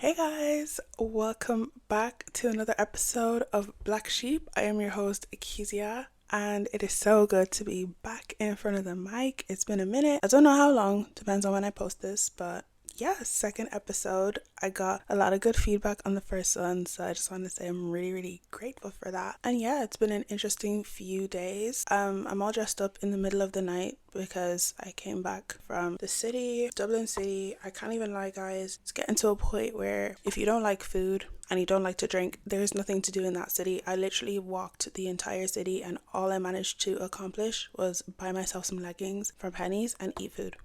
Hey guys, welcome back to another episode of Black Sheep. I am your host, Keziah, and it is so good to be back in front of the mic. It's been a minute. I don't know how long, depends on when I post this, but yeah, second episode. I got a lot of good feedback on the first one, so I just want to say I'm really grateful for that. And yeah, it's been an interesting few days. I'm all dressed up in the middle of the night because I came back from the city, Dublin City. I can't even lie, guys. It's getting to a point where if you don't like food and you don't like to drink, there's nothing to do in that city. I literally walked the entire city and all I managed to accomplish was buy myself some leggings from Penny's and eat food.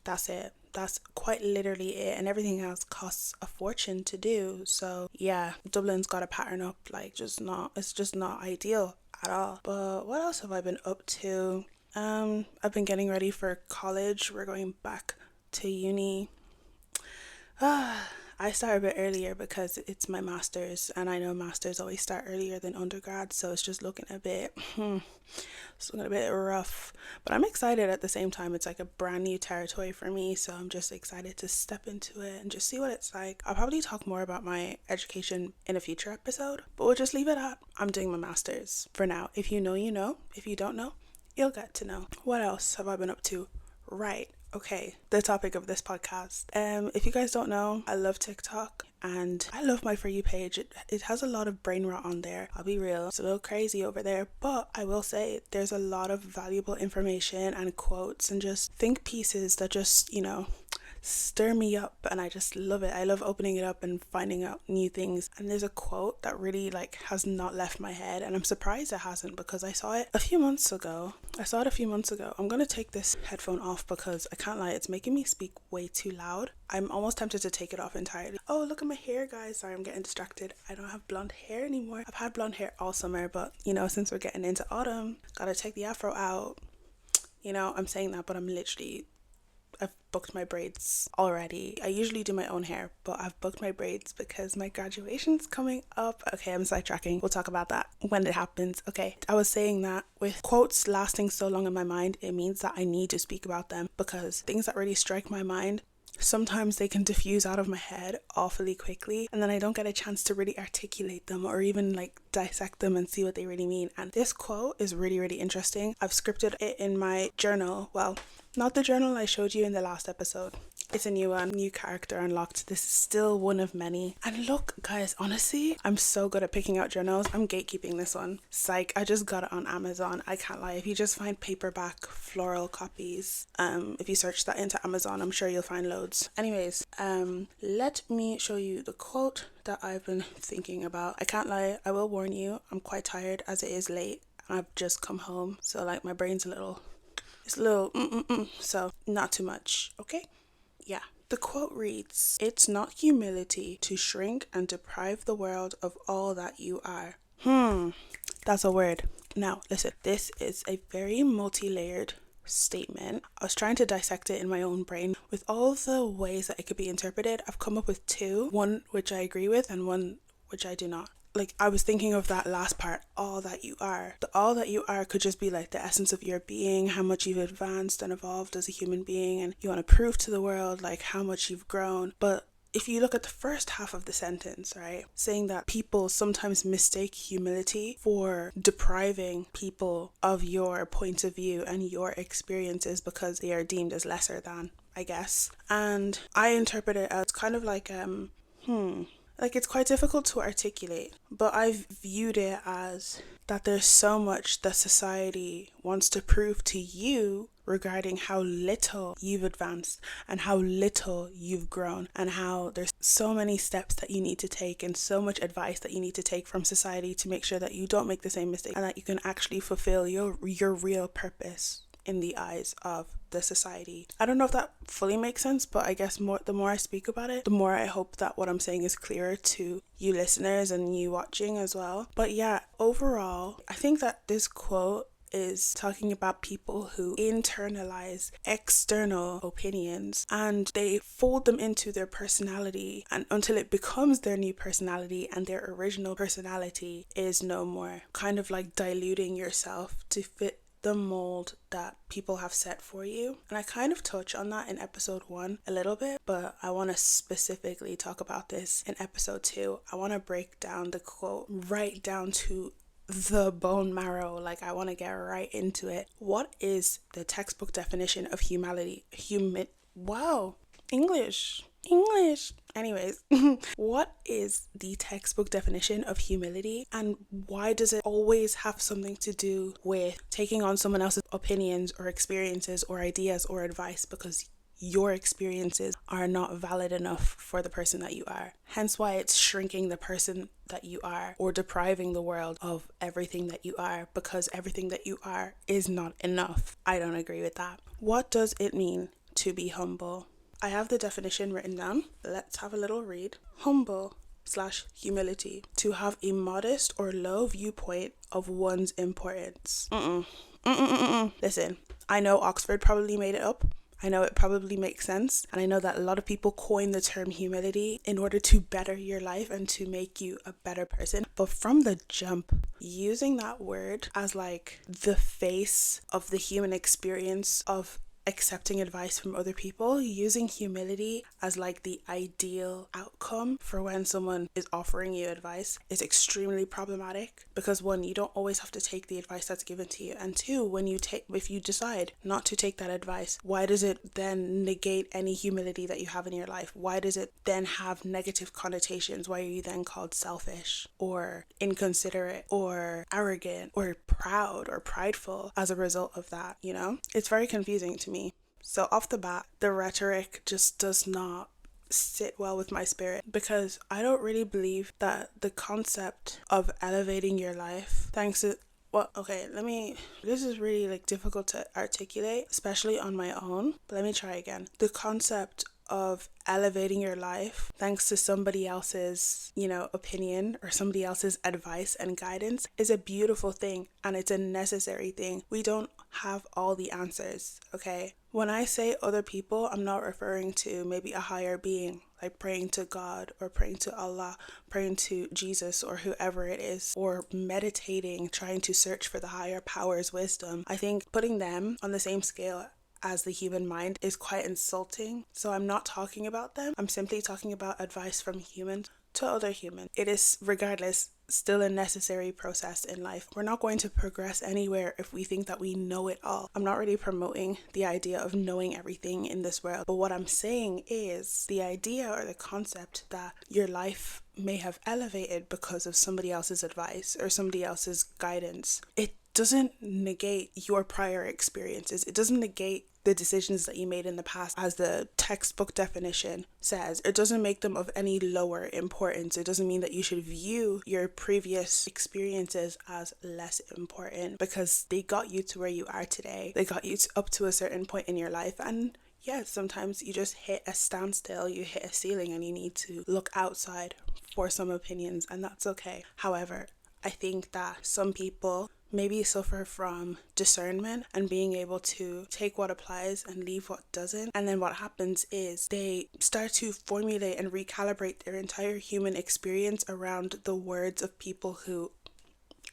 That's it. That's quite literally it, and everything else costs a fortune to do. So yeah, Dublin's got a pattern up, it's just not ideal at all. But what else have I been up to? I've been getting ready for college. We're going back to uni. I start a bit earlier because it's my master's, and I know masters always start earlier than undergrad, so it's just looking a bit rough. But I'm excited at the same time. It's like a brand new territory for me, so I'm just excited to step into it and just see what it's like. I'll probably talk more about my education in a future episode, but we'll just leave it at I'm doing my master's for now. If you know, you know. If you don't know, you'll get to know. What else have I been up to? Right. Okay, the topic of this podcast. If you guys don't know, I love TikTok and I love my For You page. It has a lot of brain rot on there. I'll be real. It's a little crazy over there, but I will say there's a lot of valuable information and quotes and just think pieces that just, stir me up, and I just love it. I love opening it up and finding out new things. And there's a quote that really has not left my head, and I'm surprised it hasn't because I saw it a few months ago. I'm gonna take this headphone off because I can't lie, it's making me speak way too loud. I'm almost tempted to take it off entirely. Oh, look at my hair, guys. Sorry, I'm getting distracted. I don't have blonde hair anymore. I've had blonde hair all summer, but since we're getting into autumn, gotta take the afro out. I'm saying that, but I've booked my braids already. I usually do my own hair, but I've booked my braids because my graduation's coming up. Okay, I'm sidetracking. We'll talk about that when it happens. Okay, I was saying that with quotes lasting so long in my mind, it means that I need to speak about them because things that really strike my mind, sometimes they can diffuse out of my head awfully quickly, and then I don't get a chance to really articulate them or even dissect them and see what they really mean. And this quote is really interesting. I've scripted it in my journal. Well, not the journal I showed you in the last episode. It's a new one, new character unlocked. This is still one of many. And look, guys, honestly, I'm so good at picking out journals. I'm gatekeeping this one. Psych, I just got it on Amazon. I can't lie. If you just find paperback floral copies, if you search that into Amazon, I'm sure you'll find loads. Anyways, let me show you the quote that I've been thinking about. I can't lie, I will warn you, I'm quite tired as it is late. I've just come home, so my brain's a little, so not too much, okay? Yeah. The quote reads, "It's not humility to shrink and deprive the world of all that you are." That's a word. Now, listen, this is a very multi-layered statement. I was trying to dissect it in my own brain with all the ways that it could be interpreted. I've come up with two, one which I agree with and one which I do not. I was thinking of that last part, all that you are. The all that you are could just be the essence of your being, how much you've advanced and evolved as a human being, and you want to prove to the world how much you've grown. But if you look at the first half of the sentence, right, saying that people sometimes mistake humility for depriving people of your point of view and your experiences because they are deemed as lesser than, I guess. And I interpret it as kind of it's quite difficult to articulate, but I've viewed it as that there's so much that society wants to prove to you regarding how little you've advanced and how little you've grown, and how there's so many steps that you need to take and so much advice that you need to take from society to make sure that you don't make the same mistake and that you can actually fulfill your real purpose in the eyes of the society. I don't know if that fully makes sense, but I guess the more I speak about it, the more I hope that what I'm saying is clearer to you listeners and you watching as well. But yeah, overall, I think that this quote is talking about people who internalize external opinions and they fold them into their personality, and until it becomes their new personality and their original personality is no more, kind of diluting yourself to fit the mold that people have set for you. And I kind of touch on that in episode 1 a little bit, but I want to specifically talk about this in episode 2. I want to break down the quote right down to the bone marrow. Like, I want to get right into it. What is the textbook definition of humility? English. Anyways, what is the textbook definition of humility, and why does it always have something to do with taking on someone else's opinions or experiences or ideas or advice because your experiences are not valid enough for the person that you are? Hence why it's shrinking the person that you are, or depriving the world of everything that you are, because everything that you are is not enough. I don't agree with that. What does it mean to be humble? I have the definition written down. Let's have a little read. Humble/humility. To have a modest or low viewpoint of one's importance. Listen, I know Oxford probably made it up. I know it probably makes sense. And I know that a lot of people coin the term humility in order to better your life and to make you a better person. But from the jump, using that word as like the face of the human experience of accepting advice from other people, using humility as like the ideal outcome for when someone is offering you advice is extremely problematic, because one, you don't always have to take the advice that's given to you, and two, if you decide not to take that advice, why does it then negate any humility that you have in your life? Why does it then have negative connotations? Why are you then called selfish or inconsiderate or arrogant or proud or prideful as a result of that? You know, it's very confusing to me. So off the bat, the rhetoric just does not sit well with my spirit, because I don't really believe that the concept of elevating your life thanks to this is really like difficult to articulate, especially on my own, but let me try again. The concept of elevating your life thanks to somebody else's, opinion or somebody else's advice and guidance is a beautiful thing, and it's a necessary thing. We don't have all the answers, okay? When I say other people, I'm not referring to maybe a higher being, like praying to God or praying to Allah, praying to Jesus or whoever it is, or meditating, trying to search for the higher power's wisdom. I think putting them on the same scale as the human mind is quite insulting. So I'm not talking about them. I'm simply talking about advice from humans to other humans. It is, regardless, still a necessary process in life. We're not going to progress anywhere if we think that we know it all. I'm not really promoting the idea of knowing everything in this world, but what I'm saying is the idea or the concept that your life may have elevated because of somebody else's advice or somebody else's guidance. It doesn't negate your prior experiences. It doesn't negate the decisions that you made in the past, as the textbook definition says. It doesn't make them of any lower importance. It doesn't mean that you should view your previous experiences as less important, because they got you to where you are today. They got you up to a certain point in your life, and yes, sometimes you just hit a standstill, you hit a ceiling, and you need to look outside for some opinions, and that's okay. However, I think that some people maybe suffer from discernment and being able to take what applies and leave what doesn't. And then what happens is they start to formulate and recalibrate their entire human experience around the words of people who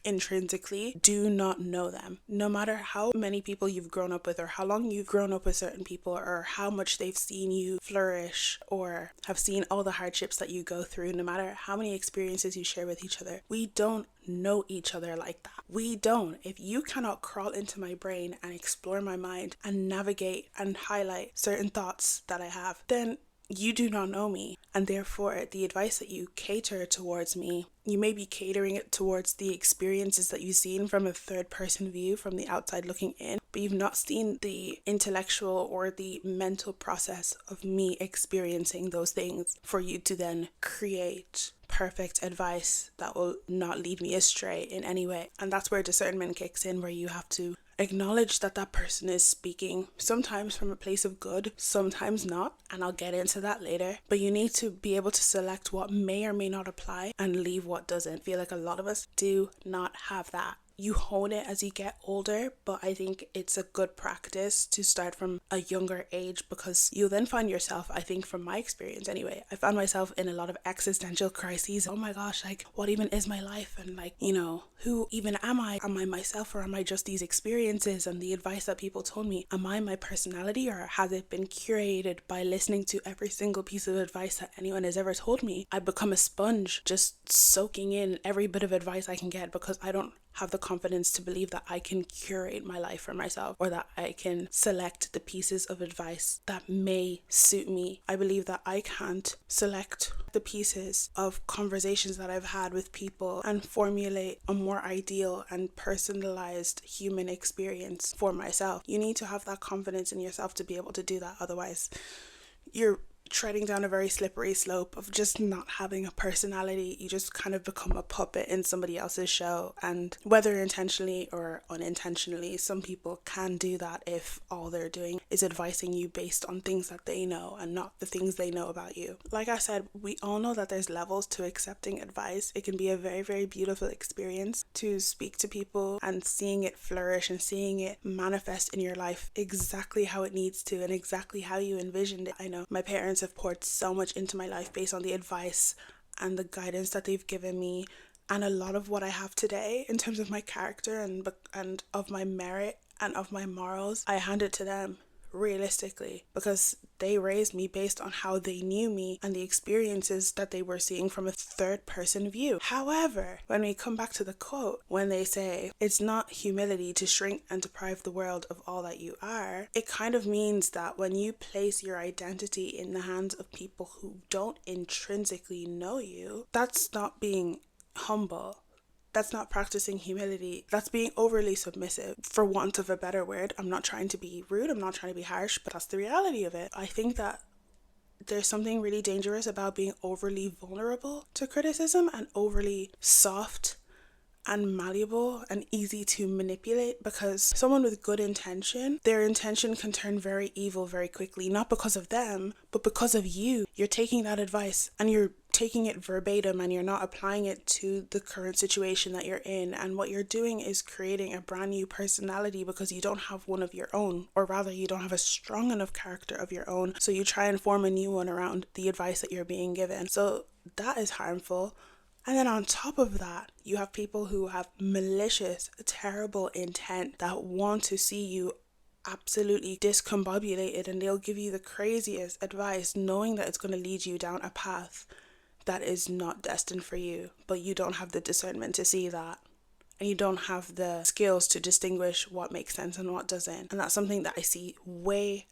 intrinsically do not know them. No matter how many people you've grown up with, or how long you've grown up with certain people, or how much they've seen you flourish or have seen all the hardships that you go through, no matter how many experiences you share with each other, we don't know each other like that. We don't. If you cannot crawl into my brain and explore my mind and navigate and highlight certain thoughts that I have, then you do not know me, and therefore the advice that you cater towards me, you may be catering it towards the experiences that you've seen from a third person view, from the outside looking in, but you've not seen the intellectual or the mental process of me experiencing those things for you to then create perfect advice that will not lead me astray in any way. And that's where discernment kicks in, where you have to acknowledge that that person is speaking sometimes from a place of good, sometimes not, and I'll get into that later. But you need to be able to select what may or may not apply and leave what doesn't. I feel like a lot of us do not have that. you hone it as you get older, but I think it's a good practice to start from a younger age, because you'll then find yourself, I think from my experience anyway, I found myself in a lot of existential crises. Oh my gosh, like what even is my life? And like, you know, who even am I? Am I myself, or am I just these experiences and the advice that people told me? Am I my personality, or has it been curated by listening to every single piece of advice that anyone has ever told me? I become a sponge, just soaking in every bit of advice I can get, because I don't have the confidence to believe that I can curate my life for myself, or that I can select the pieces of advice that may suit me. I believe that I can't select the pieces of conversations that I've had with people and formulate a more ideal and personalized human experience for myself. You need to have that confidence in yourself to be able to do that. Otherwise, you're treading down a very slippery slope of just not having a personality. You just kind of become a puppet in somebody else's show, and whether intentionally or unintentionally, some people can do that if all they're doing is advising you based on things that they know and not the things they know about you. Like I said, we all know that there's levels to accepting advice. It can be a very, very beautiful experience to speak to people and seeing it flourish and seeing it manifest in your life exactly how it needs to and exactly how you envisioned it. I know my parents have poured so much into my life based on the advice and the guidance that they've given me, and a lot of what I have today in terms of my character and of my merit and of my morals, I hand it to them realistically, because they raised me based on how they knew me and the experiences that they were seeing from a third person view. However, when we come back to the quote, when they say it's not humility to shrink and deprive the world of all that you are, it kind of means that when you place your identity in the hands of people who don't intrinsically know you, that's not being humble. That's not practicing humility. That's being overly submissive, for want of a better word. I'm not trying to be rude. I'm not trying to be harsh, but that's the reality of it. I think that there's something really dangerous about being overly vulnerable to criticism and overly soft and malleable and easy to manipulate, because someone with good intention, their intention can turn very evil very quickly, not because of them, but because of you. You're taking that advice and you're taking it verbatim and you're not applying it to the current situation that you're in, and what you're doing is creating a brand new personality because you don't have one of your own, or rather you don't have a strong enough character of your own, so you try and form a new one around the advice that you're being given. So that is harmful. And then on top of that, you have people who have malicious, terrible intent that want to see you absolutely discombobulated, and they'll give you the craziest advice knowing that it's going to lead you down a path that is not destined for you, but you don't have the discernment to see that, and you don't have the skills to distinguish what makes sense and what doesn't. And that's something that I see way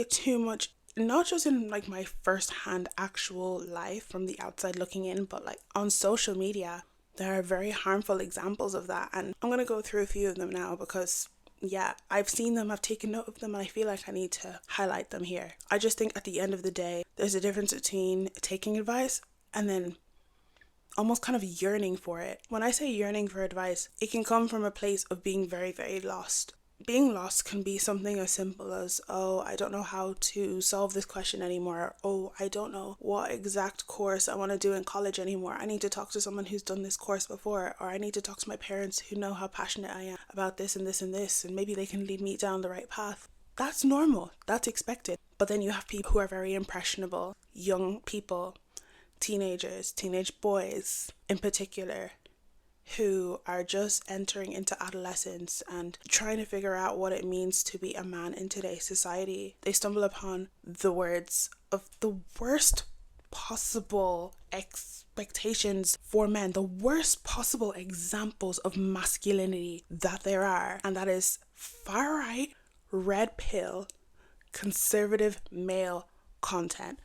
too much, not just in like my first-hand actual life from the outside looking in, but like on social media. There are very harmful examples of that, and I'm going to go through a few of them now because yeah, I've seen them, I've taken note of them, and I feel like I need to highlight them here. I just think at the end of the day, there's a difference between taking advice and then almost kind of yearning for it. When I say yearning for advice, it can come from a place of being very, very lost. Being lost can be something as simple as, oh, I don't know how to solve this question anymore. Oh, I don't know what exact course I want to do in college anymore. I need to talk to someone who's done this course before, or I need to talk to my parents who know how passionate I am about this and this and this, and maybe they can lead me down the right path. That's normal. That's expected. But then you have people who are very impressionable, young people, teenagers, teenage boys in particular, who are just entering into adolescence and trying to figure out what it means to be a man in today's society. They stumble upon the words of the worst possible expectations for men, the worst possible examples of masculinity that there are, and that is far right, red pill, conservative male content.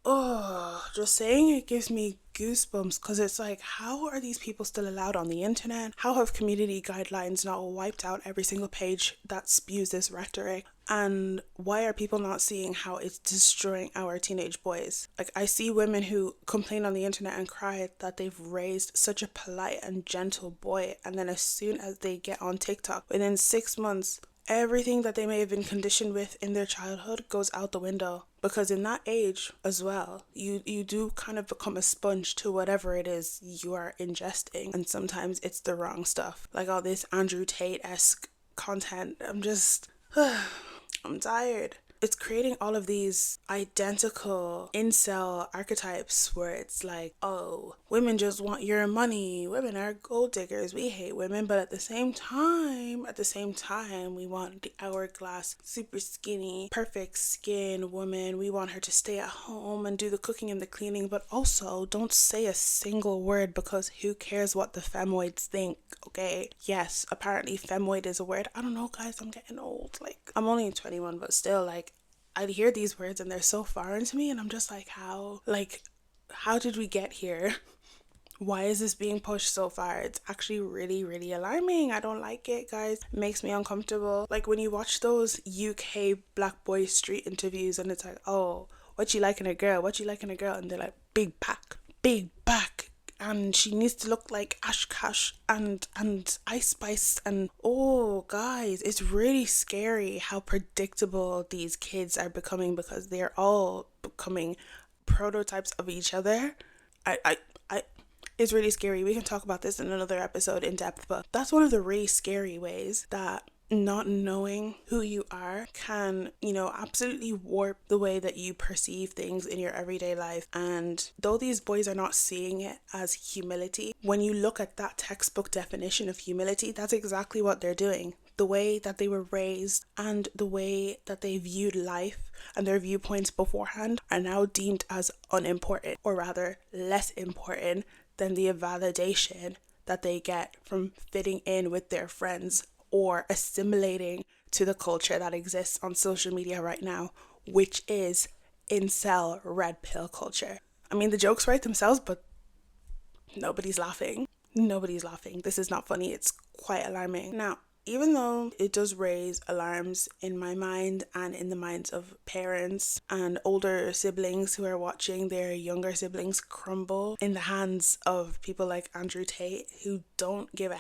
Oh, just saying it gives me goosebumps, because it's like, how are these people still allowed on the internet? How have community guidelines not wiped out every single page that spews this rhetoric? And why are people not seeing how it's destroying our teenage boys? Like, I see women who complain on the internet and cry that they've raised such a polite and gentle boy, and then as soon as they get on TikTok, within 6 months, everything that they may have been conditioned with in their childhood goes out the window, because in that age as well, you do kind of become a sponge to whatever it is you are ingesting, and sometimes it's the wrong stuff, like all this Andrew Tate-esque content. I'm tired. It's creating all of these identical incel archetypes where it's like, oh, women just want your money. Women are gold diggers. We hate women. But at the same time, we want the hourglass, super skinny, perfect skin woman. We want her to stay at home and do the cooking and the cleaning. But also, don't say a single word, because who cares what the femoids think, okay? Yes, apparently femoid is a word. I don't know, guys. I'm getting old. Like, I'm only 21, but still, like, I'd hear these words and they're so foreign to me, and I'm just like, how did we get here? Why is this being pushed so far? It's actually really, really alarming. I don't like it, guys. It makes me uncomfortable. Like when you watch those UK Black Boy Street interviews and it's like, oh, what you like in a girl? What you like in a girl? And they're like, big back. And she needs to look like Ash Cash and Ice Spice. And oh, guys, it's really scary how predictable these kids are becoming, because they're all becoming prototypes of each other. I it's really scary. We can talk about this in another episode in depth, but that's one of the really scary ways that not knowing who you are can, absolutely warp the way that you perceive things in your everyday life. And though these boys are not seeing it as humility, when you look at that textbook definition of humility, that's exactly what they're doing. The way that they were raised and the way that they viewed life and their viewpoints beforehand are now deemed as unimportant, or rather less important than the validation that they get from fitting in with their friends or assimilating to the culture that exists on social media right now, which is incel red pill culture. I mean, the jokes write themselves, but nobody's laughing. This is not funny. It's quite alarming. Now, even though it does raise alarms in my mind and in the minds of parents and older siblings who are watching their younger siblings crumble in the hands of people like Andrew Tate, who don't give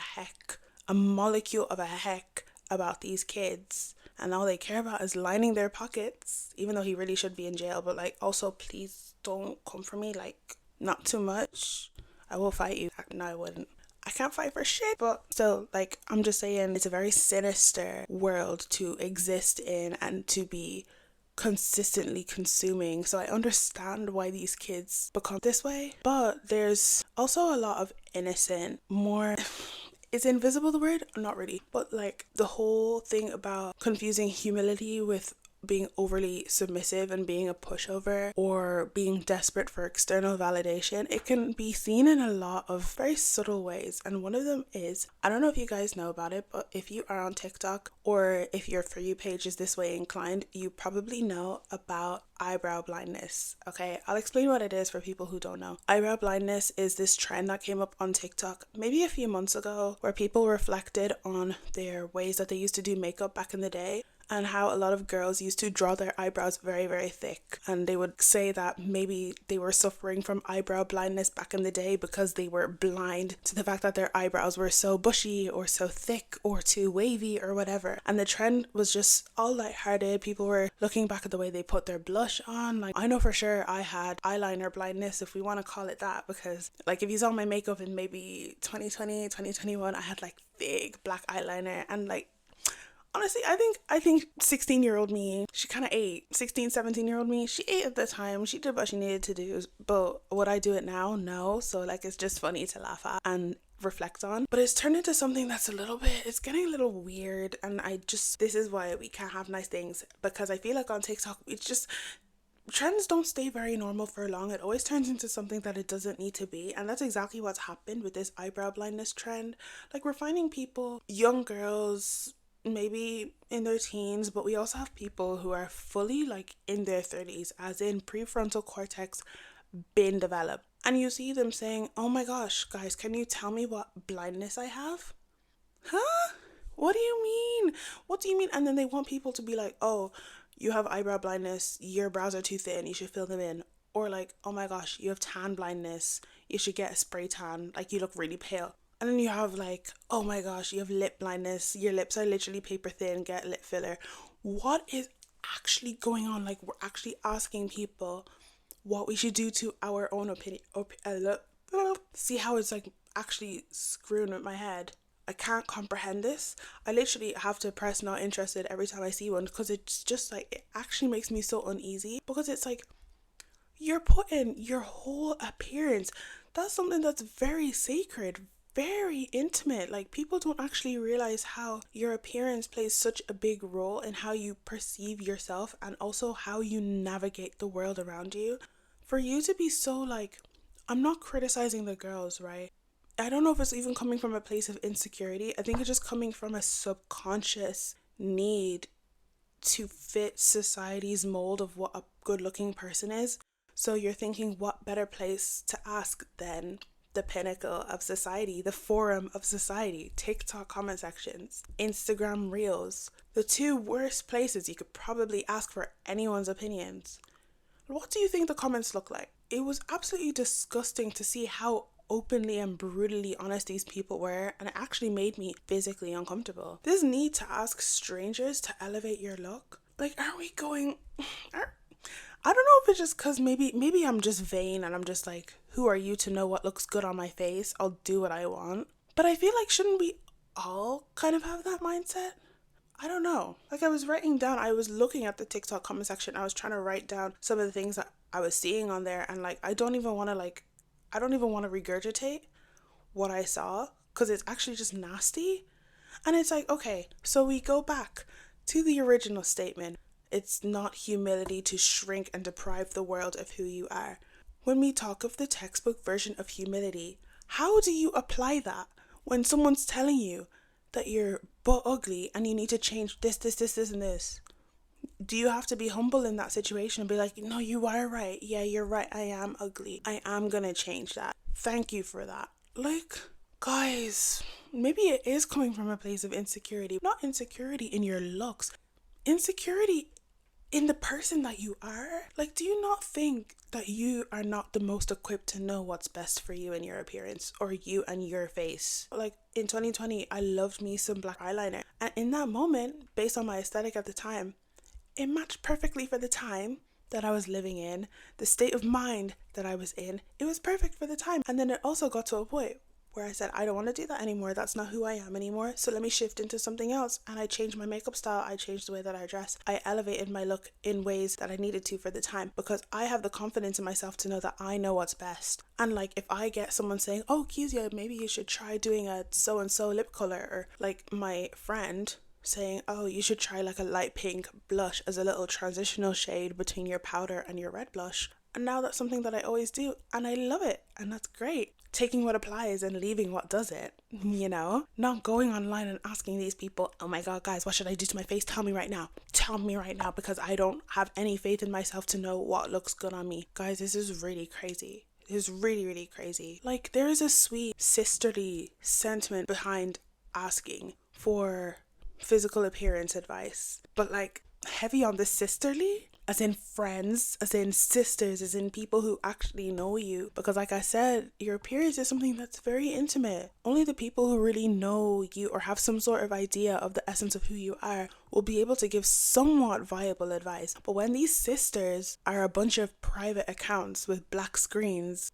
a molecule of a heck about these kids, and all they care about is lining their pockets, even though he really should be in jail. But like, also, please don't come for me, like, not too much. I will fight you. No, I wouldn't. I can't fight for shit, but still, like, I'm just saying, it's a very sinister world to exist in and to be consistently consuming. So I understand why these kids become this way, but there's also a lot of innocent, more is invisible the word? Not really, but like the whole thing about confusing humility with being overly submissive and being a pushover or being desperate for external validation, it can be seen in a lot of very subtle ways. And one of them is, I don't know if you guys know about it, but if you are on TikTok or if your For You page is this way inclined, you probably know about eyebrow blindness. Okay, I'll explain what it is for people who don't know. Eyebrow blindness is this trend that came up on TikTok maybe a few months ago, where people reflected on their ways that they used to do makeup back in the day, and how a lot of girls used to draw their eyebrows very, very thick. And they would say that maybe they were suffering from eyebrow blindness back in the day because they were blind to the fact that their eyebrows were so bushy or so thick or too wavy or whatever. And the trend was just all lighthearted. People were looking back at the way they put their blush on. Like, I know for sure I had eyeliner blindness, if we want to call it that, because like if you saw my makeup in maybe 2020, 2021, I had like big black eyeliner, and like, honestly, I think 16-year-old me, she kind of ate. 17-year-old me, she ate at the time. She did what she needed to do. But would I do it now? No. So like, it's just funny to laugh at and reflect on. But it's turned into something that's it's getting a little weird. And this is why we can't have nice things. Because I feel like on TikTok, it's just, trends don't stay very normal for long. It always turns into something that it doesn't need to be. And that's exactly what's happened with this eyebrow blindness trend. Like, we're finding people, young girls, maybe in their teens, but we also have people who are fully like in their 30s, as in prefrontal cortex been developed, and you see them saying, oh my gosh, guys, can you tell me what blindness I have? Huh? What do you mean? And then they want people to be like, oh, you have eyebrow blindness, your brows are too thin, you should fill them in. Or like, oh my gosh, you have tan blindness, you should get a spray tan, like you look really pale. And then you have like, oh my gosh, you have lip blindness, your lips are literally paper thin, get lip filler. What is actually going on? Like, we're actually asking people what we should do to our own opinion. See how it's like actually screwing with my head. I can't comprehend this. I literally have to press not interested every time I see one, because it's just like, it actually makes me so uneasy, because it's like, you're putting your whole appearance, that's something that's very sacred, very intimate. Like, people don't actually realize how your appearance plays such a big role in how you perceive yourself and also how you navigate the world around you. For you to be so like, I'm not criticizing the girls, right? I don't know if it's even coming from a place of insecurity. I think it's just coming from a subconscious need to fit society's mold of what a good looking person is. So you're thinking, what better place to ask than the pinnacle of society, the forum of society, TikTok comment sections, Instagram reels, the two worst places you could probably ask for anyone's opinions. What do you think the comments look like? It was absolutely disgusting to see how openly and brutally honest these people were, and it actually made me physically uncomfortable. This need to ask strangers to elevate your look. Like, are we going... I don't know if it's just because maybe I'm just vain and I'm just like, who are you to know what looks good on my face? I'll do what I want. But I feel like, shouldn't we all kind of have that mindset? I don't know. Like, I was looking at the TikTok comment section. I was trying to write down some of the things that I was seeing on there. And like, I don't even want to regurgitate what I saw, because it's actually just nasty. And it's like, okay, so we go back to the original statement. It's not humility to shrink and deprive the world of who you are. When we talk of the textbook version of humility, how do you apply that when someone's telling you that you're butt ugly and you need to change this, and this? Do you have to be humble in that situation and be like, no, you are right. Yeah, you're right. I am ugly. I am gonna change that. Thank you for that. Like, guys, maybe it is coming from a place of insecurity. Not insecurity in your looks. Insecurity in the person that you are. Like, do you not think that you are not the most equipped to know what's best for you and your appearance, or you and your face? Like, in 2020, I loved me some black eyeliner, and in that moment, based on my aesthetic at the time, it matched perfectly for the time that I was living in, the state of mind that I was in. It was perfect for the time. And then it also got to a point where I said, I don't want to do that anymore. That's not who I am anymore. So let me shift into something else. And I changed my makeup style. I changed the way that I dress. I elevated my look in ways that I needed to for the time, because I have the confidence in myself to know that I know what's best. And like, if I get someone saying, oh, Keziah, maybe you should try doing a so-and-so lip color, or like my friend saying, oh, you should try like a light pink blush as a little transitional shade between your powder and your red blush. And now that's something that I always do, and I love it, and that's great. Taking what applies and leaving what doesn't, you know? Not going online and asking these people, oh my god, guys, what should I do to my face? Tell me right now, because I don't have any faith in myself to know what looks good on me. Guys, this is really crazy. This is really, really crazy. Like, there is a sweet sisterly sentiment behind asking for physical appearance advice, but like, heavy on the sisterly, as in friends, as in sisters, as in people who actually know you. Because like I said, your appearance is something that's very intimate. Only the people who really know you or have some sort of idea of the essence of who you are will be able to give somewhat viable advice. But when these sisters are a bunch of private accounts with black screens,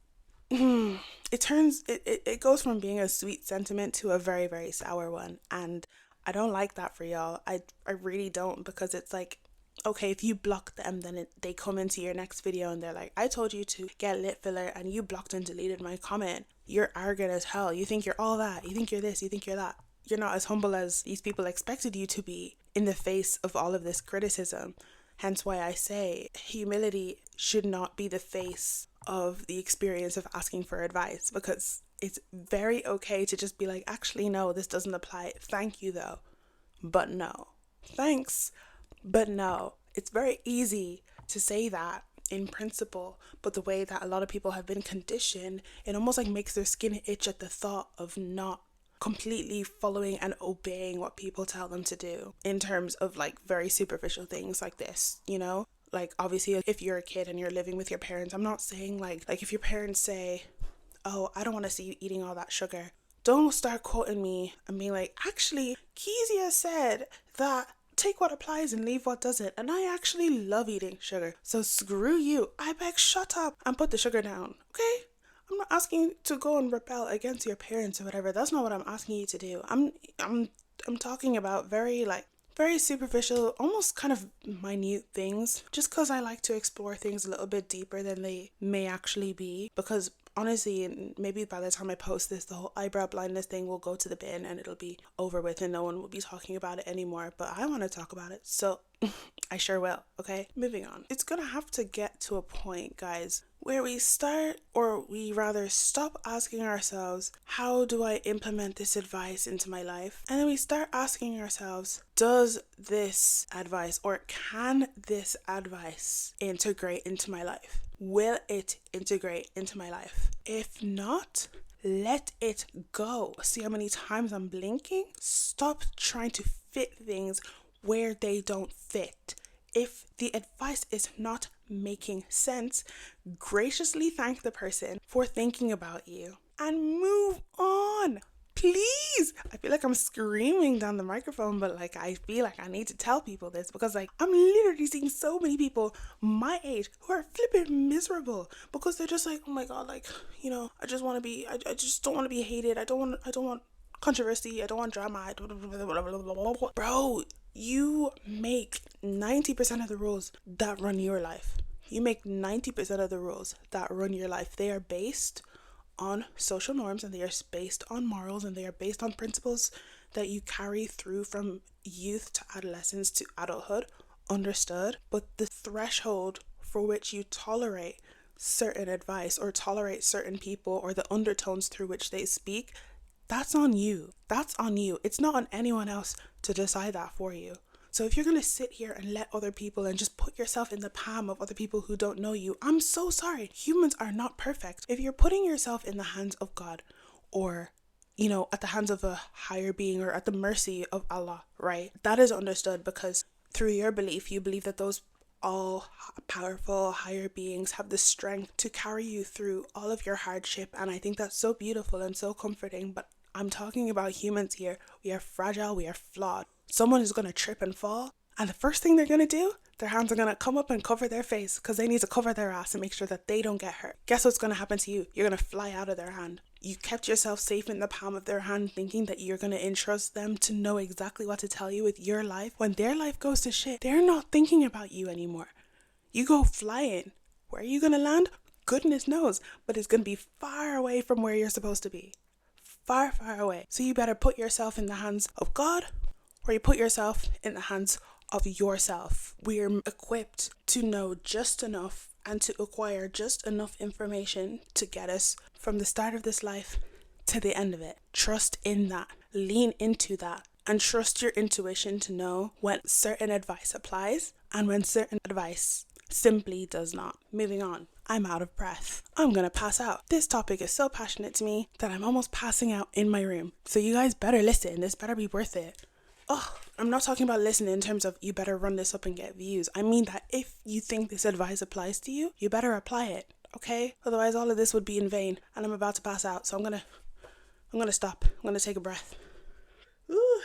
it goes from being a sweet sentiment to a very, very sour one. And I don't like that for y'all. I really don't, because it's like, okay, if you block them, then they come into your next video and they're like, I told you to get lip filler and you blocked and deleted my comment. You're arrogant as hell. You think you're all that. You think you're this. You think you're that. You're not as humble as these people expected you to be in the face of all of this criticism. Hence why I say humility should not be the face of the experience of asking for advice, because it's very okay to just be like, actually, no, this doesn't apply. Thank you, though. But no. Thanks. But no. It's very easy to say that in principle, but the way that a lot of people have been conditioned, it almost like makes their skin itch at the thought of not completely following and obeying what people tell them to do in terms of like very superficial things like this, you know? Like, obviously, if you're a kid and you're living with your parents, I'm not saying like if your parents say, oh, I don't want to see you eating all that sugar, Don't start quoting me and being like, actually, Keziah said that take what applies and leave what doesn't. And I actually love eating sugar. So screw you. I beg, shut up and put the sugar down. Okay? I'm not asking you to go and rebel against your parents or whatever. That's not what I'm asking you to do. I'm talking about very superficial, almost kind of minute things, just because I like to explore things a little bit deeper than they may actually be. Because honestly, maybe by the time I post this, the whole eyebrow blindness thing will go to the bin and it'll be over with and no one will be talking about it anymore. But I want to talk about it, so I sure will. Okay, moving on. It's gonna have to get to a point, guys, where we start, or we rather stop asking ourselves, how do I implement this advice into my life? And then we start asking ourselves, does this advice, or can this advice integrate into my life? Will it integrate into my life? If not, let it go. See how many times I'm blinking? Stop trying to fit things where they don't fit. If the advice is not making sense, graciously thank the person for thinking about you and move on. Please. I feel like I'm screaming down the microphone, but I feel like I need to tell people this because I'm literally seeing so many people my age who are flipping miserable because they're just like, oh my god, I just want to be, I just don't want to be hated. I don't want controversy. I don't want drama. Bro, you make 90% of the rules that run your life. You make 90% of the rules that run your life. They are based on social norms and they are based on morals and they are based on principles that you carry through from youth to adolescence to adulthood, understood. But the threshold for which you tolerate certain advice or tolerate certain people or the undertones through which they speak, that's on you. That's on you. It's not on anyone else to decide that for you. So if you're going to sit here and let other people and just put yourself in the palm of other people who don't know you, I'm so sorry. Humans are not perfect. If you're putting yourself in the hands of God or, at the hands of a higher being or at the mercy of Allah, right? That is understood because through your belief, you believe that those all powerful higher beings have the strength to carry you through all of your hardship. And I think that's so beautiful and so comforting. But I'm talking about humans here. We are fragile. We are flawed. Someone is going to trip and fall, and the first thing they're going to do, their hands are going to come up and cover their face because they need to cover their ass and make sure that they don't get hurt. Guess what's going to happen to you? You're going to fly out of their hand. You kept yourself safe in the palm of their hand thinking that you're going to entrust them to know exactly what to tell you with your life. When their life goes to shit, they're not thinking about you anymore. You go flying. Where are you going to land? Goodness knows, but it's going to be far away from where you're supposed to be. Far, far away. So you better put yourself in the hands of God, or you put yourself in the hands of yourself. We're equipped to know just enough and to acquire just enough information to get us from the start of this life to the end of it. Trust in that. Lean into that. And trust your intuition to know when certain advice applies and when certain advice simply does not. Moving on. I'm out of breath. I'm gonna pass out. This topic is so passionate to me that I'm almost passing out in my room. So you guys better listen. This better be worth it. Oh, I'm not talking about listening in terms of you better run this up and get views. I mean that if you think this advice applies to you, you better apply it, okay? Otherwise all of this would be in vain and I'm about to pass out. So I'm gonna stop. I'm gonna take a breath. Ooh.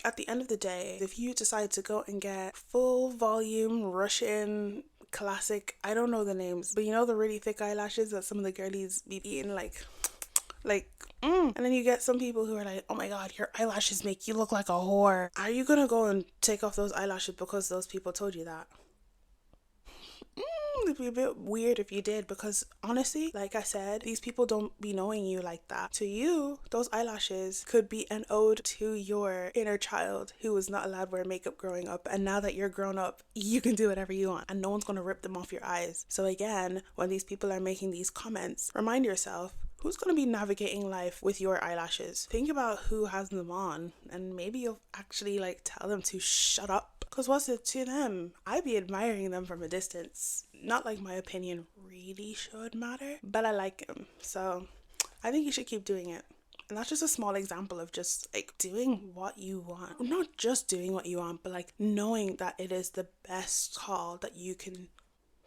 At the end of the day, if you decide to go and get full volume Russian classic, I don't know the names, but the really thick eyelashes that some of the girlies be eating, and then you get some people who are like, oh my god, your eyelashes make you look like a whore. Are you gonna go and take off those eyelashes because those people told you that? It'd be a bit weird if you did, because honestly, like I said, these people don't be knowing you like that. To you, those eyelashes could be an ode to your inner child who was not allowed to wear makeup growing up, and now that you're grown up, you can do whatever you want and no one's gonna rip them off your eyes. So again, when these people are making these comments, remind yourself, who's going to be navigating life with your eyelashes? Think about who has them on, and maybe you'll actually tell them to shut up. Because what's it to them? I'd be admiring them from a distance. Not like my opinion really should matter, but I like them. So I think you should keep doing it. And that's just a small example of just doing what you want. Not just doing what you want, but knowing that it is the best call that you can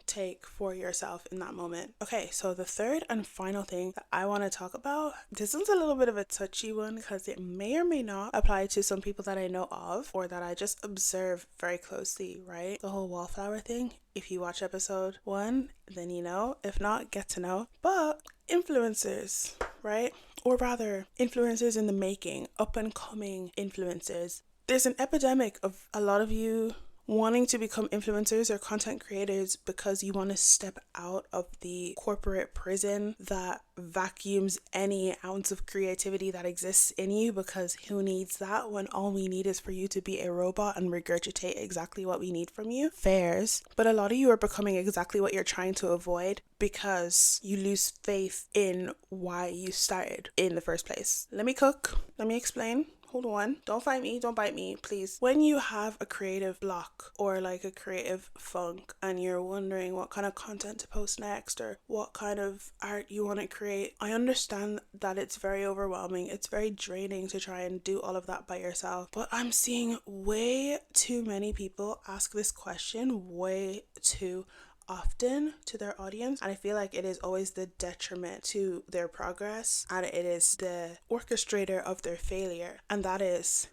take for yourself in that moment. Okay, so the third and final thing that I want to talk about, this one's a little bit of a touchy one because it may or may not apply to some people that I know of or that I just observe very closely, right? The whole wallflower thing. If you watch episode 1, then you know. If not, get to know. But influencers, right? Or rather, influencers in the making, up and coming influencers. There's an epidemic of a lot of you wanting to become influencers or content creators because you want to step out of the corporate prison that vacuums any ounce of creativity that exists in you, because who needs that when all we need is for you to be a robot and regurgitate exactly what we need from you? Fairs. But a lot of you are becoming exactly what you're trying to avoid because you lose faith in why you started in the first place. Let me cook. Let me explain. Hold on. Don't fight me. Don't bite me, please. When you have a creative block or like a creative funk and you're wondering what kind of content to post next or what kind of art you want to create, I understand that it's very overwhelming. It's very draining to try and do all of that by yourself. But I'm seeing way too many people ask this question way too often to their audience, and I feel like it is always the detriment to their progress, and it is the orchestrator of their failure. And that is,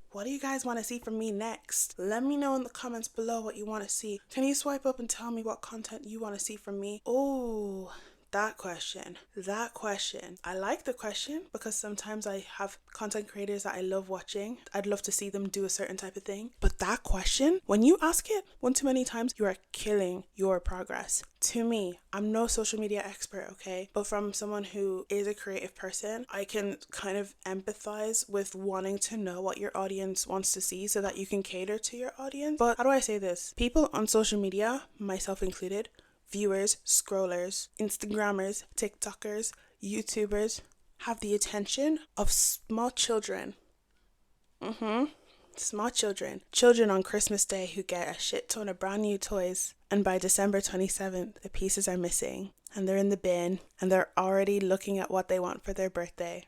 what do you guys want to see from me next? Let me know in the comments below what you want to see. Can you swipe up and tell me what content you want to see from me? Oh, that question. I like the question because sometimes I have content creators that I love watching. I'd love to see them do a certain type of thing. But that question, when you ask it one too many times, you are killing your progress. To me, I'm no social media expert, okay? But from someone who is a creative person, I can kind of empathize with wanting to know what your audience wants to see so that you can cater to your audience. But how do I say this? People on social media, myself included, viewers, scrollers, Instagrammers, TikTokers, YouTubers have the attention of small children. Small children. Children on Christmas Day who get a shit ton of brand new toys, and by December 27th, the pieces are missing and they're in the bin and they're already looking at what they want for their birthday.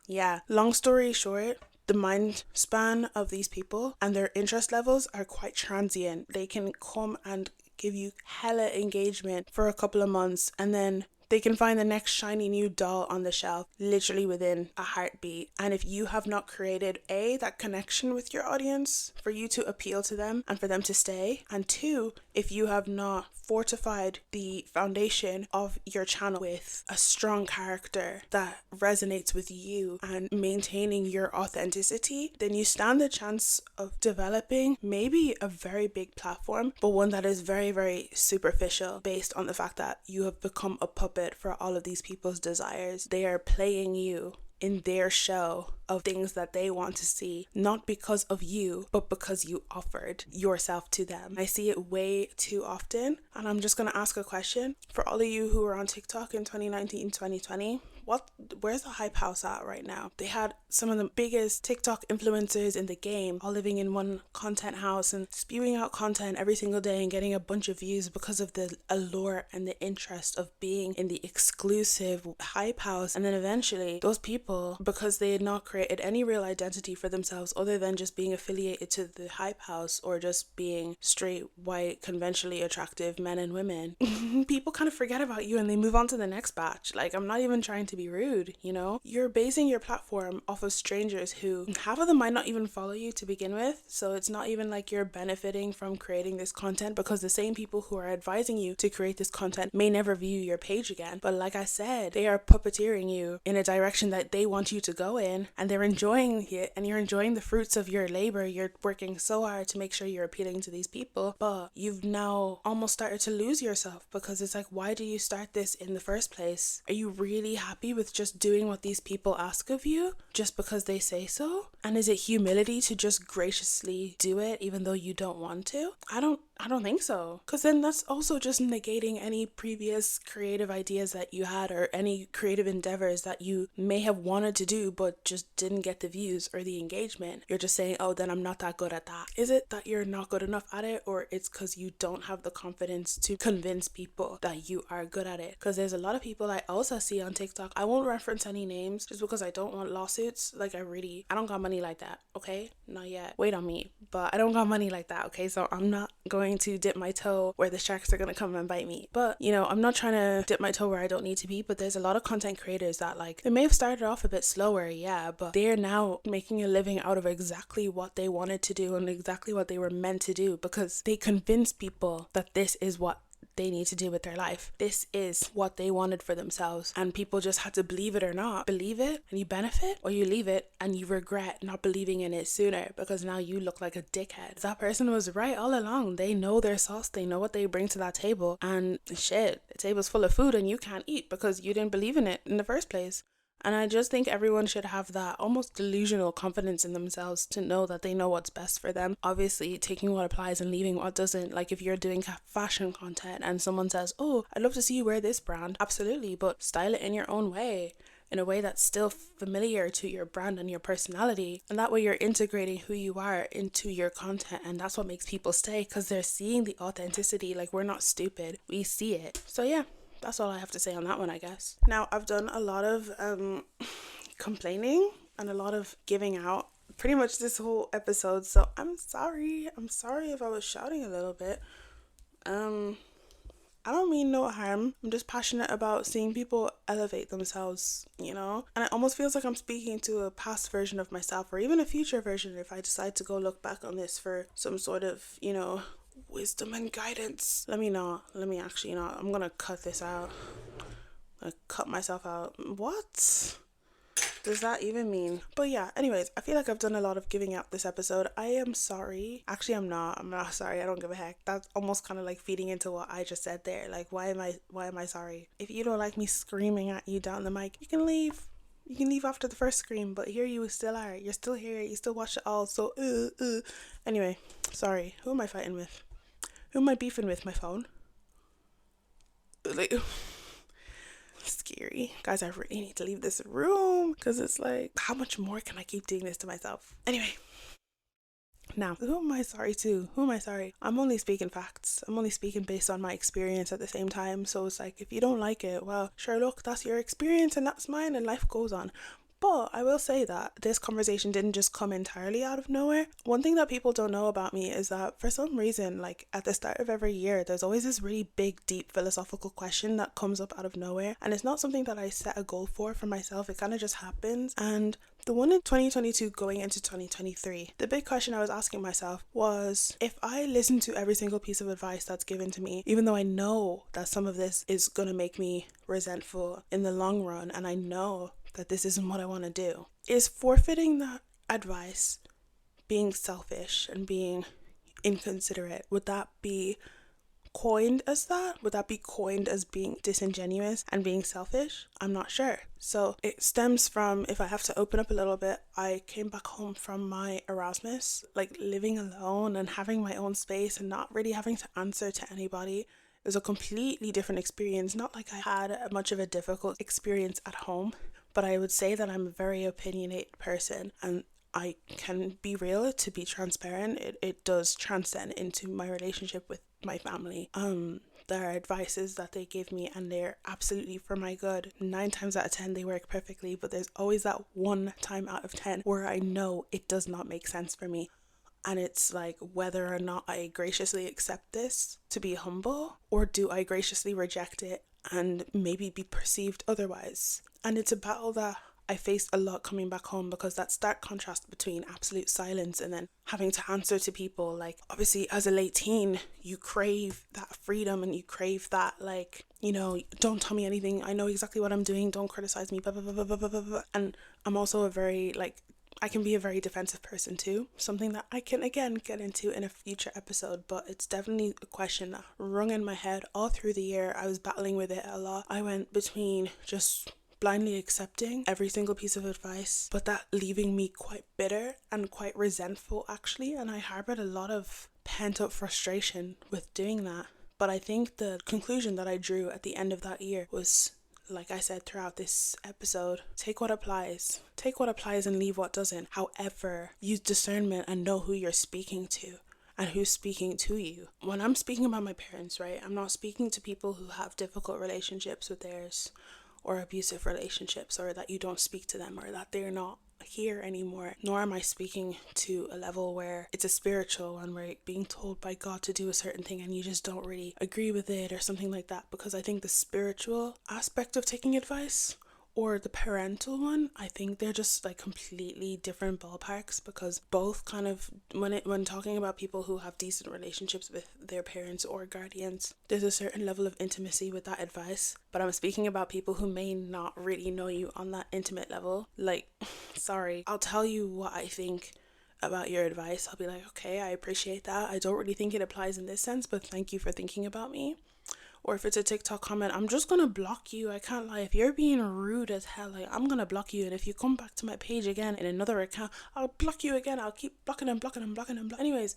Yeah. Long story short, the mind span of these people and their interest levels are quite transient. They can come and give you hella engagement for a couple of months, and then they can find the next shiny new doll on the shelf literally within a heartbeat. And if you have not created that connection with your audience for you to appeal to them and for them to stay, and 2, if you have not fortified the foundation of your channel with a strong character that resonates with you and maintaining your authenticity, then you stand the chance of developing maybe a very big platform, but one that is very, very superficial based on the fact that you have become a puppet for all of these people's desires. They are playing you in their show of things that they want to see, not because of you, but because you offered yourself to them. I see it way too often, and I'm just going to ask a question. For all of you who were on TikTok in 2019, 2020, where's the hype house at right now? They had some of the biggest TikTok influencers in the game all living in one content house and spewing out content every single day and getting a bunch of views because of the allure and the interest of being in the exclusive hype house. And then eventually those people, because they had not created any real identity for themselves other than just being affiliated to the hype house or just being straight, white, conventionally attractive men and women, people kind of forget about you and they move on to the next batch. Like, I'm not even trying to be rude, you know? You're basing your platform off of strangers who half of them might not even follow you to begin with, so it's not even like you're benefiting from creating this content, because the same people who are advising you to create this content may never view your page again. But like I said, they are puppeteering you in a direction that they want you to go in, and they're enjoying it, and you're enjoying the fruits of your labor. You're working so hard to make sure you're appealing to these people, but you've now almost started to lose yourself, because it's like, why do you start this in the first place? Are you really happy with just doing what these people ask of you just because they say so? And is it humility to just graciously do it even though you don't want to? I don't think so, because then that's also just negating any previous creative ideas that you had or any creative endeavors that you may have wanted to do but just didn't get the views or the engagement. You're just saying, oh, then I'm not that good at that. Is it that you're not good enough at it, or it's because you don't have the confidence to convince people that you are good at it? Because there's a lot of people I also see on TikTok. I won't reference any names just because I don't want lawsuits. Like, I don't got money like that, okay? Not yet. Wait on me. But I don't got money like that, okay? So I'm not going going to dip my toe where the sharks are going to come and bite me. But, you know, I'm not trying to dip my toe where I don't need to be, but there's a lot of content creators that, like, they may have started off a bit slower, yeah, but they're now making a living out of exactly what they wanted to do and exactly what they were meant to do, because they convinced people that this is what they need to do with their life. This is what they wanted for themselves, and people just had to believe it or not. Believe it and you benefit, or you leave it and you regret not believing in it sooner, because now you look like a dickhead. That person was right all along. They know their sauce, they know what they bring to that table, and shit, the table's full of food and you can't eat because you didn't believe in it in the first place. And I just think everyone should have that almost delusional confidence in themselves to know that they know what's best for them. Obviously, taking what applies and leaving what doesn't. Like, if you're doing fashion content and someone says, oh, I'd love to see you wear this brand, absolutely, but style it in your own way, in a way that's still familiar to your brand and your personality. And that way you're integrating who you are into your content, and that's what makes people stay, because they're seeing the authenticity. Like, we're not stupid, we see it. So yeah, that's all I have to say on that one, I guess. Now, I've done a lot of complaining and a lot of giving out pretty much this whole episode, so I'm sorry if I was shouting a little bit. I don't mean no harm. I'm just passionate about seeing people elevate themselves, you know? And it almost feels like I'm speaking to a past version of myself, or even a future version if I decide to go look back on this for some sort of, you know, wisdom and guidance. Let me actually not. I'm gonna cut this out. I cut myself out. What does that even mean? But yeah, anyways, I feel like I've done a lot of giving out this episode. I am sorry. Actually, I'm not sorry. I don't give a heck. That's almost kind of like feeding into what I just said there. Like, why am I sorry? If you don't like me screaming at you down the mic, you can leave. You can leave after the first scream, but here you still are. You're still here. You still watch it all. So, Anyway, sorry. Who am I fighting with? Who am I beefing with? My phone? Like, scary. Guys, I really need to leave this room, because it's like, how much more can I keep doing this to myself? Anyway. Now, who am I sorry to? Who am I sorry? I'm only speaking facts. I'm only speaking based on my experience at the same time. So it's like, if you don't like it, well, sure, look, that's your experience and that's mine, and life goes on. But I will say that this conversation didn't just come entirely out of nowhere. One thing that people don't know about me is that for some reason, like at the start of every year, there's always this really big, deep philosophical question that comes up out of nowhere. And it's not something that I set a goal for myself. It kind of just happens. And the one in 2022 going into 2023, the big question I was asking myself was, if I listen to every single piece of advice that's given to me, even though I know that some of this is going to make me resentful in the long run, and I know that this isn't what I want to do, is forfeiting that advice being selfish and being inconsiderate? Would that be coined as that? Would that be coined as being disingenuous and being selfish? I'm not sure. So it stems from, if I have to open up a little bit, I came back home from my Erasmus, like living alone and having my own space and not really having to answer to anybody. It was a completely different experience. Not like I had much of a difficult experience at home, but I would say that I'm a very opinionated person, and I can be real, to be transparent. It does transcend into my relationship with my family. There are advices that they give me, and they're absolutely for my good. 9 times out of 10 they work perfectly, but there's always that 1 time out of 10 where I know it does not make sense for me. And it's like, whether or not I graciously accept this to be humble, or do I graciously reject it and maybe be perceived otherwise. And it's a battle that I faced a lot coming back home, because that stark contrast between absolute silence and then having to answer to people. Like, obviously as a late teen, you crave that freedom and you crave that, like, you know, don't tell me anything, I know exactly what I'm doing, don't criticize me, blah, blah, blah, blah, blah, blah, blah. And I'm also a very, like, I can be a very defensive person too, something that I can again get into in a future episode, but it's definitely a question that rung in my head all through the year. I was battling with it a lot. I went between just blindly accepting every single piece of advice, but that leaving me quite bitter and quite resentful actually, and I harbored a lot of pent up frustration with doing that. But I think the conclusion that I drew at the end of that year was, like I said throughout this episode, take what applies and leave what doesn't. However, use discernment and know who you're speaking to and who's speaking to you. When I'm speaking about my parents, right, I'm not speaking to people who have difficult relationships with theirs, or abusive relationships, or that you don't speak to them, or that they're not here anymore, nor am I speaking to a level where it's a spiritual one, where you're being told by God to do a certain thing and you just don't really agree with it or something like that. Because I think the spiritual aspect of taking advice or the parental one, I think they're just like completely different ballparks, because both kind of, when talking about people who have decent relationships with their parents or guardians, there's a certain level of intimacy with that advice. But I'm speaking about people who may not really know you on that intimate level. Like, sorry, I'll tell you what I think about your advice. I'll be like, okay, I appreciate that. I don't really think it applies in this sense, but thank you for thinking about me. Or if it's a TikTok comment, I'm just gonna block you. I can't lie. If you're being rude as hell, like, I'm gonna block you. And if you come back to my page again in another account, I'll block you again. I'll keep blocking and blocking and blocking and blocking. Anyways,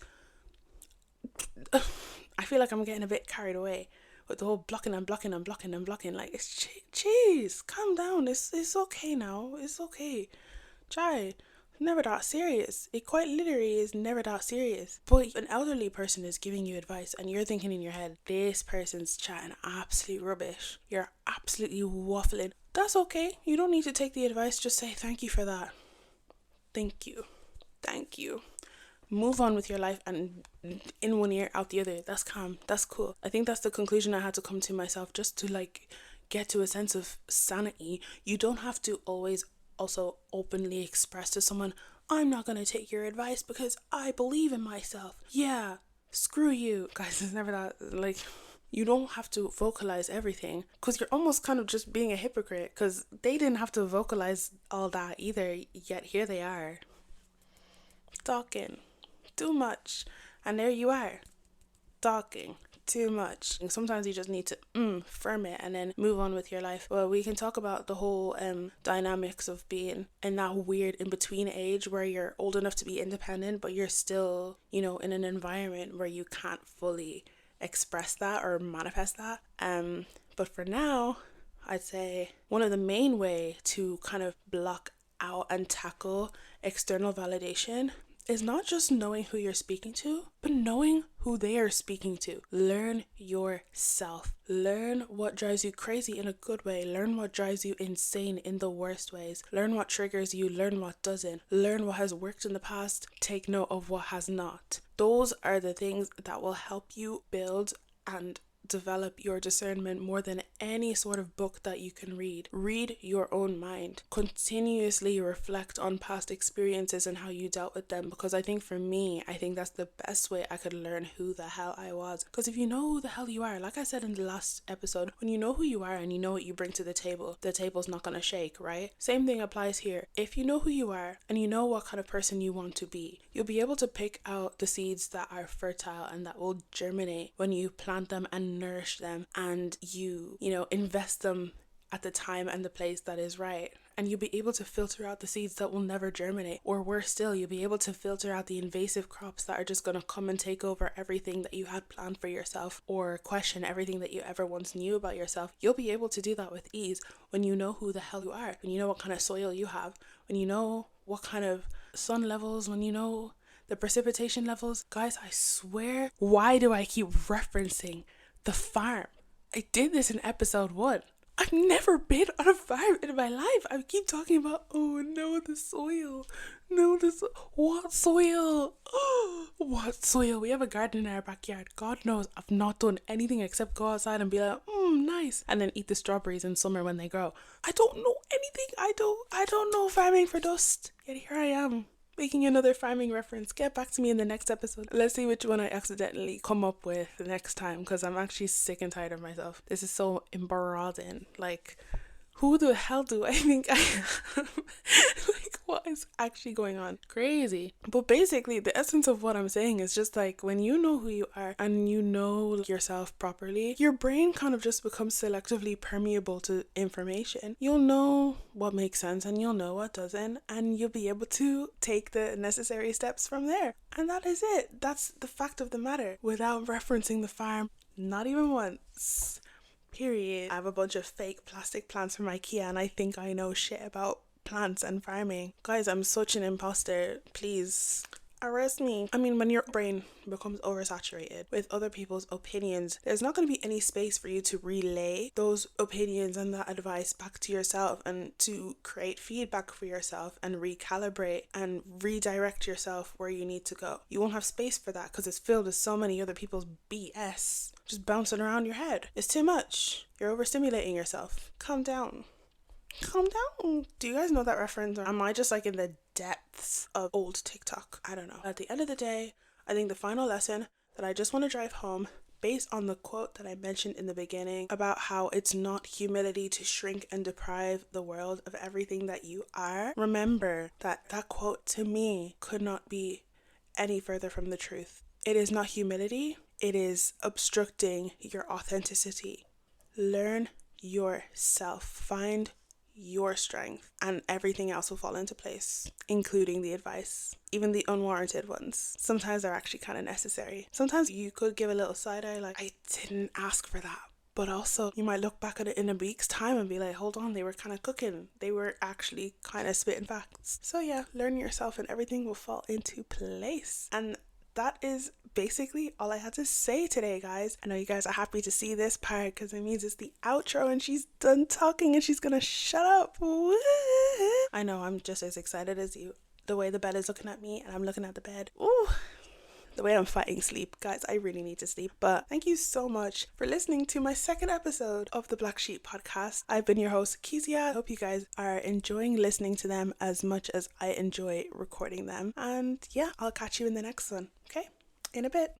I feel like I'm getting a bit carried away with the whole blocking and blocking and blocking and blocking. Like, it's jeez, calm down. It's okay now. It's okay. Try. Never that serious. It quite literally is never that serious. But an elderly person is giving you advice and you're thinking in your head, this person's chatting absolute rubbish. You're absolutely waffling. That's okay. You don't need to take the advice. Just say thank you for that. Thank you. Thank you. Move on with your life, and in one ear, out the other. That's calm. That's cool. I think that's the conclusion I had to come to myself, just to like get to a sense of sanity. You don't have to always also openly express to someone, I'm not going to take your advice because I believe in myself. Yeah, screw you. Guys, it's never that, like, you don't have to vocalize everything, because you're almost kind of just being a hypocrite, because they didn't have to vocalize all that either, yet here they are. Talking too much. And there you are. Talking too much. And sometimes you just need to firm it and then move on with your life. Well, we can talk about the whole dynamics of being in that weird in-between age where you're old enough to be independent, but you're still, you know, in an environment where you can't fully express that or manifest that. But for now, I'd say one of the main way to kind of block out and tackle external validation is not just knowing who you're speaking to, but knowing who they are speaking to. Learn yourself. Learn what drives you crazy in a good way. Learn what drives you insane in the worst ways. Learn what triggers you. Learn what doesn't. Learn what has worked in the past. Take note of what has not. Those are the things that will help you build and develop your discernment more than any sort of book that you can read. Read your own mind. Continuously reflect on past experiences and how you dealt with them, because I think for me, I think that's the best way I could learn who the hell I was. Because if you know who the hell you are, like I said in the last episode, when you know who you are and you know what you bring to the table's not gonna shake, right? Same thing applies here. If you know who you are and you know what kind of person you want to be, you'll be able to pick out the seeds that are fertile and that will germinate when you plant them and nourish them, and you know, invest them at the time and the place that is right. And you'll be able to filter out the seeds that will never germinate, or worse still, you'll be able to filter out the invasive crops that are just going to come and take over everything that you had planned for yourself, or question everything that you ever once knew about yourself. You'll be able to do that with ease when you know who the hell you are, when you know what kind of soil you have, when you know what kind of sun levels, when you know the precipitation levels. Guys, I swear, why do I keep referencing the farm? I did this in episode 1. I've never been on a farm in my life. I keep talking about, oh no, the soil. No, what soil? What soil? We have a garden in our backyard. God knows I've not done anything except go outside and be like, nice. And then eat the strawberries in summer when they grow. I don't know anything. I don't know farming for dust. Yet here I am, making another farming reference. Get back to me in the next episode. Let's see which one I accidentally come up with the next time, because I'm actually sick and tired of myself. This is so embarrassing. Like, who the hell do I think I am? Like, what is actually going on? Crazy. But basically, the essence of what I'm saying is just like, when you know who you are and you know yourself properly, your brain kind of just becomes selectively permeable to information. You'll know what makes sense and you'll know what doesn't, and you'll be able to take the necessary steps from there. And that is it. That's the fact of the matter. Without referencing the farm, not even once. Period. I have a bunch of fake plastic plants from IKEA and I think I know shit about plants and farming. Guys, I'm such an imposter. Please. Arrest me. I mean, when your brain becomes oversaturated with other people's opinions, there's not going to be any space for you to relay those opinions and that advice back to yourself and to create feedback for yourself and recalibrate and redirect yourself where you need to go. You won't have space for that because it's filled with so many other people's BS just bouncing around your head. It's too much. You're overstimulating yourself. Calm down. Calm down. Do you guys know that reference, or am I just like in the depths of old TikTok? I don't know. At the end of the day, I think the final lesson that I just want to drive home, based on the quote that I mentioned in the beginning about how it's not humility to shrink and deprive the world of everything that you are, remember that that quote to me could not be any further from the truth. It is not humility, it is obstructing your authenticity. Learn yourself. Find your strength, and everything else will fall into place, including the advice, even the unwarranted ones. Sometimes they're actually kind of necessary. Sometimes you could give a little side eye like, I didn't ask for that. But also you might look back at it in a week's time and be like, hold on, they were kind of cooking. They were actually kind of spitting facts. So yeah, learn yourself and everything will fall into place. And that is basically all I had to say today, guys. I know you guys are happy to see this part because it means it's the outro and she's done talking and she's gonna shut up. Woo! I know, I'm just as excited as you. The way the bed is looking at me and I'm looking at the bed. Ooh! The way I'm fighting sleep. Guys, I really need to sleep. But thank you so much for listening to my second episode of the Black Sheep podcast. I've been your host, Keziah. I hope you guys are enjoying listening to them as much as I enjoy recording them. And yeah, I'll catch you in the next one. Okay? In a bit.